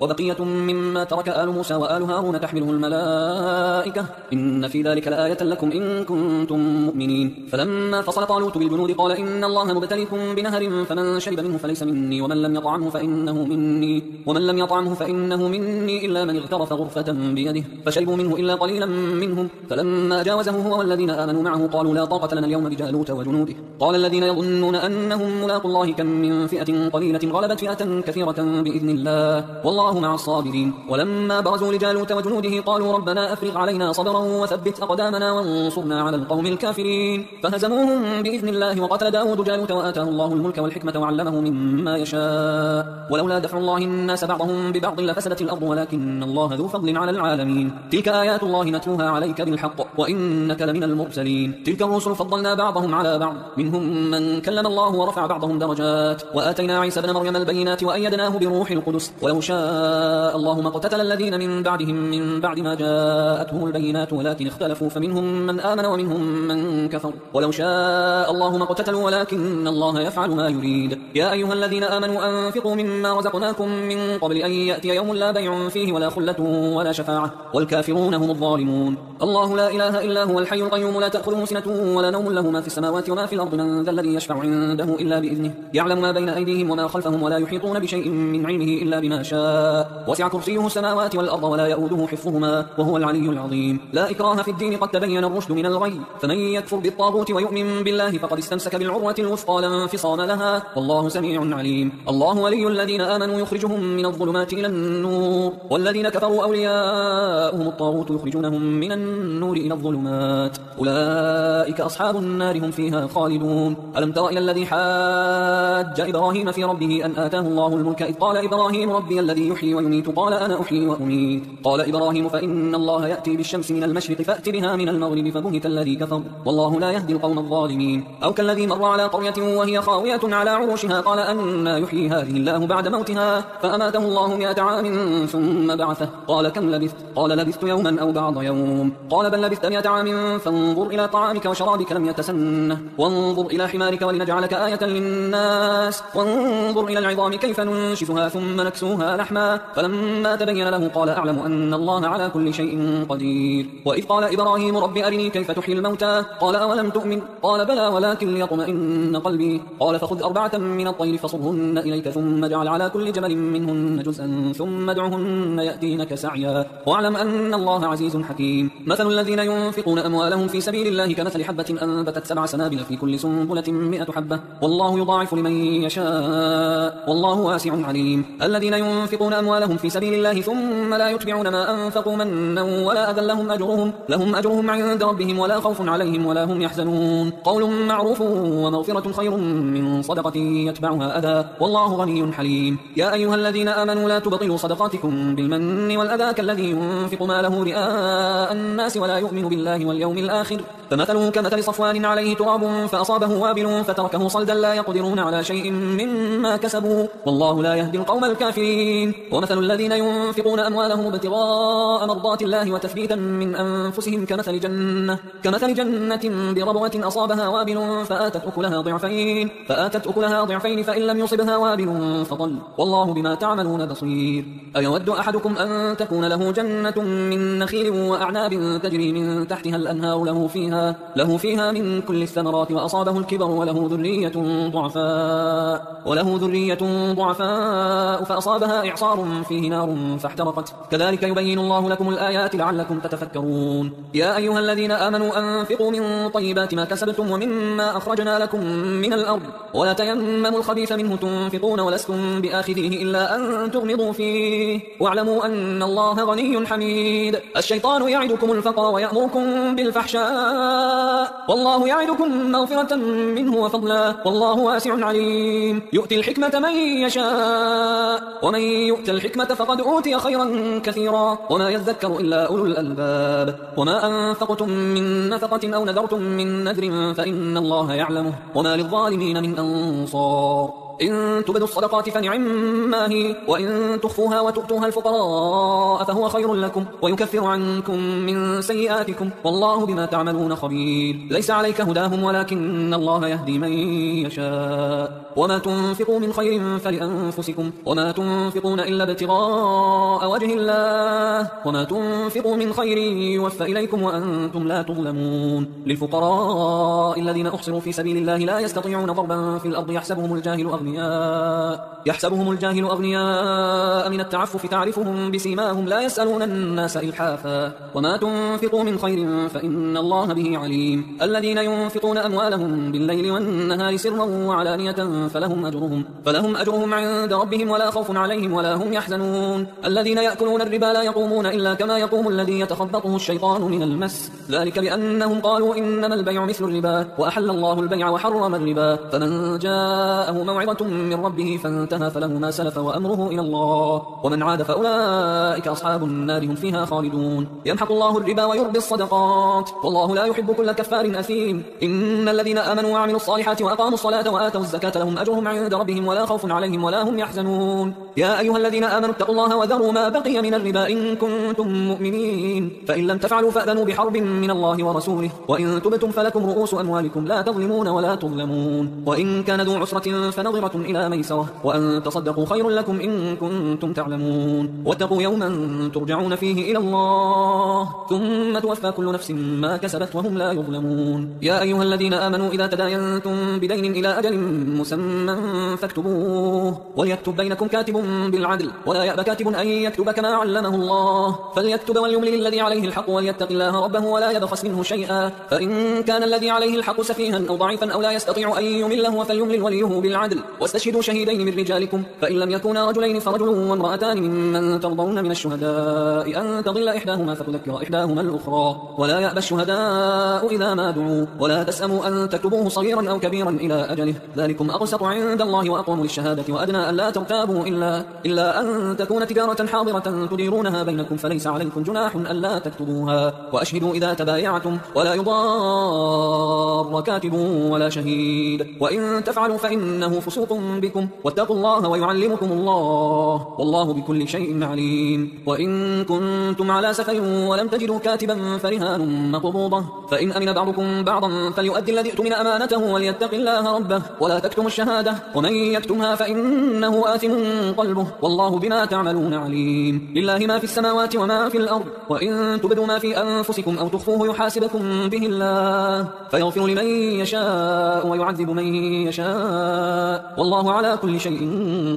وبقية مما ترك آل موسى وآل هارون تحمله الملائكة إن في ذلك لآية لكم إن كنتم مؤمنين فلما فصل طالوت بالجنود قال إن الله مبتليكم بنهر فمن شرب منه فليس مني ومن لم يطعمه فإنه مني إلا من اغترف غرفة بيده فشربوا منه إلا قليلا منهم فلما جاوزه هو والذين آمنوا معه قالوا لا طاقة لنا اليوم بجالوت وجنوده قال الذين يظنون أنهم ملاقوا الله كم من فئة قليلة غلبت فئة كثيرة بإذن الله والله مع الصابرين ولما برزوا لجالوت وجنوده قالوا ربنا أفرغ علينا صبرا وثبت أقدامنا وانصرنا على القوم الكافرين فهزموهم بإذن الله وقتل داود جالوت وآتاه الله الملك والحكمة وعلمه مما يشاء ولولا دفع الله الناس بعضهم ببعض لفسدت الأرض ولكن الله ذو فضل على العالمين تلك آيات الله نتلوها عليك بالحق وإنك لمن المرسلين تلك الرسل فضلنا بعضهم على بعض منهم من كلم الله ورفع بعضهم درجات وآتينا عيسى ابن مريم البينات وأيدناه بروح القدس ولو شاء الله ما اقتتل الذين من بعدهم من بعد ما جاءتهم البينات ولكن اختلفوا فمنهم من آمن ومنهم من كفر ولو شاء الله ما اقتتلوا ولكن الله يفعل ما يريد يا أيها الذين آمنوا أنفقوا مما رزقناكم من قبل أن يأتي يوم لا بيع فيه ولا خلة ولا شفاعة والكافرون هم الظالمون الله لا إله إلا هو الحي القيوم لا تأخذه سنة ولا نوم له ما في السماوات وما في الأرض من ذا الذي يشفع عنده إلا بإذنه يعلم ما بين أيديهم وما خلفهم ولا يحيطون بشيء من علمه إلا بما شاء وسع كرسيه السماوات والأرض ولا يؤوده حفظهما وهو العلي العظيم لا إكراه في الدين قد تبين الرشد من الغي فمن يكفر بالطاغوت ويؤمن بالله فقد استمسك بالعروة الوثقى لا انفصام لها والله سميع عليم الله ولي الذين آمنوا يخرجهم من الظلمات إلى النور والذين كفروا أولياؤهم الطاغوت يخرجونهم من النور إلى الظلمات أولئك أصحاب النار هم فيها خالدون ألم تر إلى الذي حاج إبراهيم في ربه أن آتاه الله الملك إذ قال إبراهيم ربي الذي يحيي ويميت قال أنا أحيي وأميت قال إبراهيم فإن الله يأتي بالشمس من المشرق فأت بها من المغرب فبهت الذي كفر والله لا يهدي القوم الظالمين أو كالذي مر على قرية وهي خاوية على عروشها قال أنا يحيي هذه الله بعد موتها فأماته الله 100 عام ثم بعثه قال كم لبثت قال لبثت يوما أو بعض يوم قال بل لبثت 100 عام فانظر إلى طعامك وشرابك لم يتسنه وانظر إلى حمارك ولنجعلك آية للناس وانظر إلى العظام كيف ننشفها ثم فاكسوها لحما، فلما تبين له قال أعلم أن الله على كل شيء قدير. وإذ قال إبراهيم رب أرني كيف تحيي الموتى قال أولم تؤمن قال بلى ولكن ليطمئن قلبي قال فخذ 4 من الطير فصرهن إليك ثم اجعل على كل جبل منهن جزءا ثم ادعهن يأتينك سعيا واعلم أن الله عزيز حكيم. مثل الذين ينفقون أموالهم في سبيل الله كمثل حبة أنبتت 7 سنابل في كل سنبلة 100 حبة والله يضاعف لمن يشاء والله واسع عليم. الذين ينفقون أموالهم في سبيل الله ثم لا يتبعون ما أنفقوا منا ولا أذى لهم أجرهم عند ربهم ولا خوف عليهم ولا هم يحزنون. قول معروف ومغفرة خير من صدقة يتبعها أذى والله غني حليم. يا أيها الذين آمنوا لا تبطلوا صدقاتكم بالمن والأذى كالذي ينفق ماله رئاء الناس ولا يؤمن بالله واليوم الآخر فمثله كمثل صفوان عليه تراب فأصابه وابل فتركه صلدا لا يقدرون على شيء مما كسبوا والله لا يهدي القوم الكافرين. ومثل الذين ينفقون أموالهم ابتغاء مرضات الله وتثبيتا من أنفسهم كمثل جنة بربوة أصابها وابل فآتت أكلها ضعفين فإن لم يصبها وابل فطل والله بما تعملون بصير. أيود أحدكم أن تكون له جنة من نخيل وأعناب تجري من تحتها الأنهار له فيها من كل الثمرات وأصابه الكبر وله ذرية ضعفاء فأصابها إعصار فيه نار فاحترقت كذلك يبين الله لكم الآيات لعلكم تتفكرون. يا أيها الذين آمنوا أنفقوا من طيبات ما كسبتم ومما أخرجنا لكم من الأرض ولا تيمموا الخبيث منه تنفقون ولستم بآخذيه إلا أن تغمضوا فيه واعلموا أن الله غني حميد. الشيطان يعدكم الفقر ويأمركم بالفحشاء والله يعدكم مغفرة منه وفضلا والله واسع عليم. يؤتي الحكمة من يشاء ومن يؤت الحكمة فقد أوتي خيرا كثيرا وما يذكر إلا أولو الألباب. وما أنفقتم من نفقة أو نذرتم من نذر فإن الله يعلمه وما للظالمين من أنصار. إن تبدوا الصدقات فنعما هي وإن تخفوها وتؤتوها الفقراء فهو خير لكم ويكفر عنكم من سيئاتكم والله بما تعملون خبير. ليس عليك هداهم ولكن الله يهدي من يشاء. وما تنفقوا من خير فلأنفسكم وما تنفقون إلا ابتغاء وجه الله وما تنفقوا من خير يوفى إليكم وأنتم لا تظلمون. للفقراء الذين أحصروا في سبيل الله لا يستطيعون ضربا في الأرض يحسبهم الجاهل أغنياء من التعفف تعرفهم بسيماهم لا يسألون الناس إلحافا وما تنفقوا من خير فإن الله به عليم. الذين ينفقون أموالهم بالليل والنهار سرا وعلانية فلهم أجرهم عند ربهم ولا خوف عليهم ولا هم يحزنون. الذين يأكلون الربا لا يقومون إلا كما يقوم الذي يتخبطه الشيطان من المس ذلك بأنهم قالوا إنما البيع مثل الربا وأحل الله البيع وحرم الربا فمن جاءه موعظة من ربه فانتهى فله ما سلف وأمره إلى الله ومن عاد فأولئك أصحاب النار هم فيها خالدون. يمحق الله الربا ويربي الصدقات والله لا يحب كل كفار أثيم. إن الذين آمنوا وعملوا الصالحات وأقاموا الصلاة وآتوا الزكاة لهم أجرهم عند ربهم ولا خوف عليهم ولا هم يحزنون. يا أيها الذين آمنوا اتقوا الله وذروا ما بقي من الربا إن كنتم مؤمنين فإن لم تفعلوا فأذنوا بحرب من الله ورسوله وإن تبتم فلكم رؤوس أموالكم لا تظلمون ولا تظلمون. وإن كان ذو عسرة فنظرة إلى ميسرة وأن تصدقوا خير لكم إن كنتم تعلمون. واتقوا يوما ترجعون فيه إلى الله ثم توفى كل نفس ما كسبت وهم لا يظلمون. يا أيها الذين آمنوا إذا تداينتم بدين إلى أجل مسمى فاكتبوه وليكتب بينكم كاتب بالعدل ولا يأبى كاتب أن يكتب كما علمه الله فليكتب وليملل الذي عليه الحق وليتق الله ربه ولا يبخس منه شيئا فإن كان الذي عليه الحق سفيها أو ضعيفا أو لا يستطيع أن يمله فليملل وليه بالعدل واستشهدوا شهيدين من رجالكم فإن لم يكونا رجلين فرجل وامرأتان ممن ترضون من الشهداء أن تضل إحداهما فتذكر إحداهما الأخرى ولا يأبى الشهداء إذا ما دعوا ولا تسأموا أن تكتبوه صغيرا أو كبيرا إلى أجله ذلكم أقسط عند الله وأقوم للشهادة وأدنى أن لا ترتابوا إلا أن تكون تجارة حاضرة تديرونها بينكم فليس عليكم جناح ألا تكتبوها وأشهدوا إذا تبايعتم ولا يضار كاتب ولا شهيد وإن تفعلوا فإنه فسوق يلطفكم بكم واتقوا الله ويعلمكم الله والله بكل شيء عليم. وإن كنتم على سفر ولم تجدوا كاتبا فرهان مقبوضة، فإن أمن بعضكم بعضا فليؤدي الذي اؤتمن أمانته وليتق الله ربه ولا تكتموا الشهادة ومن يكتمها فإنه آثم قلبه والله بما تعملون عليم. لله ما في السماوات وما في الأرض، وإن تبدوا ما في أنفسكم أو تخفوه يحاسبكم به الله فيغفر لمن يشاء ويعذب من يشاء والله على كل شيء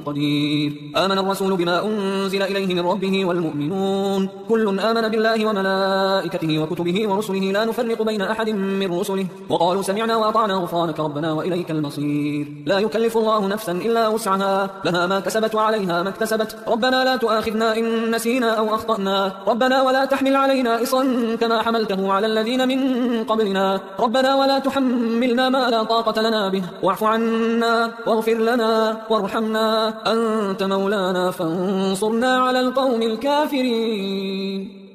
قدير. آمن الرسول بما أنزل إليه من ربه والمؤمنون كل آمن بالله وملائكته وكتبه ورسله لا نفرق بين أحد من رسله وقالوا سمعنا وأطعنا غفرانك ربنا وإليك المصير. لا يكلف الله نفسا إلا وسعها لها ما كسبت وعليها ما اكتسبت ربنا لا تؤاخذنا إن نسينا أو أخطأنا ربنا ولا تحمل علينا إصرا كما حملته على الذين من قبلنا ربنا ولا تحملنا ما لا طاقة لنا به واعف عنا واغفر لنا وارحمنا أنت مولانا فانصرنا على القوم الكافرين.